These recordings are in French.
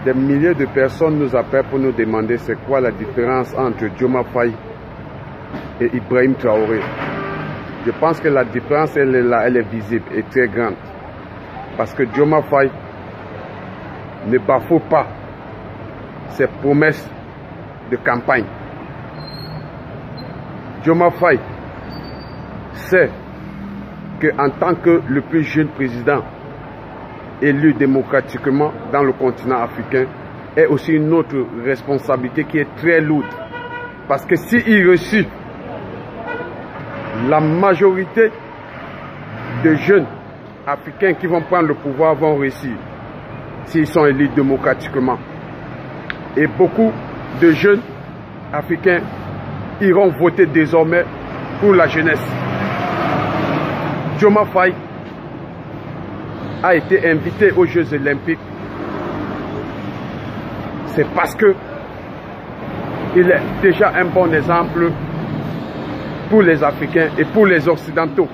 Des milliers de personnes nous appellent pour nous demander c'est quoi la différence entre Diomaye Faye et Ibrahim Traoré. Je pense que la différence, elle est là, elle est visible et très grande. Parce que Diomaye Faye ne bafoue pas ses promesses de campagne. Diomaye Faye sait qu'en tant que le plus jeune président élu démocratiquement dans le continent africain, est aussi une autre responsabilité qui est très lourde. Parce que s'il réussit, la majorité de jeunes africains qui vont prendre le pouvoir vont réussir s'ils sont élus démocratiquement. Et beaucoup de jeunes africains iront voter désormais pour la jeunesse. Diomaye Faye a été invité aux Jeux Olympiques. C'est parce que il est déjà un bon exemple pour les Africains et pour les Occidentaux.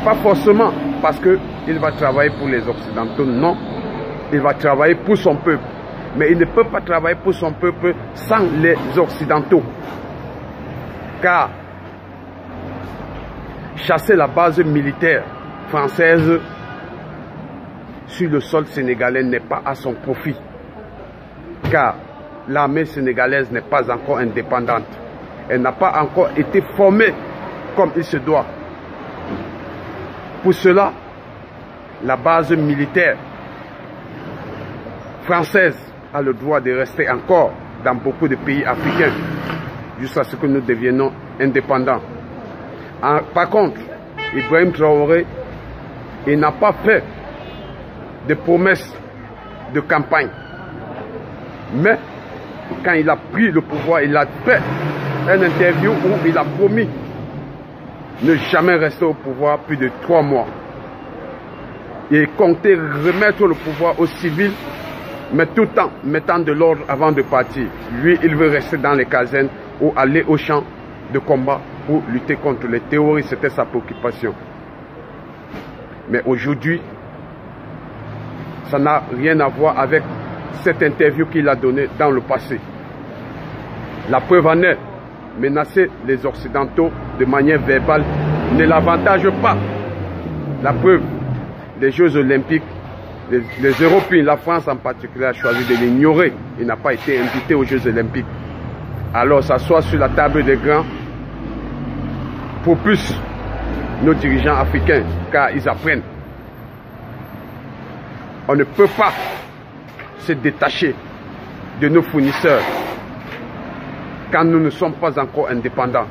Pas forcément parce qu'il va travailler pour les Occidentaux, non. Il va travailler pour son peuple. Mais il ne peut pas travailler pour son peuple sans les Occidentaux. Car chasser la base militaire française sur le sol sénégalais n'est pas à son profit. Car l'armée sénégalaise n'est pas encore indépendante. Elle n'a pas encore été formée comme il se doit. Pour cela, la base militaire française a le droit de rester encore dans beaucoup de pays africains jusqu'à ce que nous deviennons indépendants. Par contre, Ibrahim Traoré, il n'a pas fait de promesses de campagne. Mais quand il a pris le pouvoir, il a fait une interview où il a promis ne jamais rester au pouvoir plus de 3 mois. Il comptait remettre le pouvoir aux civils, mais tout en mettant de l'ordre avant de partir. Lui, il veut rester dans les casernes ou aller au champ de combat pour lutter contre les terroristes. C'était sa préoccupation. Mais aujourd'hui, ça n'a rien à voir avec cette interview qu'il a donnée dans le passé. La preuve en est, menacer les Occidentaux de manière verbale ne l'avantage pas. La preuve, les Jeux Olympiques, les Européens, la France en particulier, a choisi de l'ignorer. Il n'a pas été invité aux Jeux Olympiques. Alors s'asseoir sur la table des grands pour plus nos dirigeants africains, car ils apprennent. On ne peut pas se détacher de nos fournisseurs quand nous ne sommes pas encore indépendants.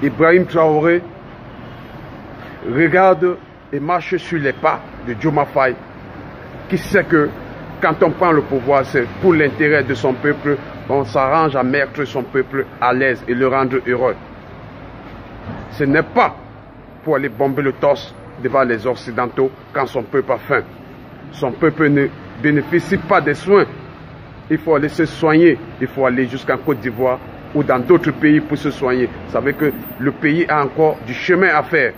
Ibrahim Traoré regarde et marche sur les pas de Diomaye Faye, qui sait que quand on prend le pouvoir, c'est pour l'intérêt de son peuple, on s'arrange à mettre son peuple à l'aise et le rendre heureux. Ce n'est pas pour aller bomber le torse devant les Occidentaux quand son peuple a faim. Son peuple ne bénéficie pas des soins. Il faut aller se soigner. Il faut aller jusqu'en Côte d'Ivoire ou dans d'autres pays pour se soigner. Vous savez que le pays a encore du chemin à faire.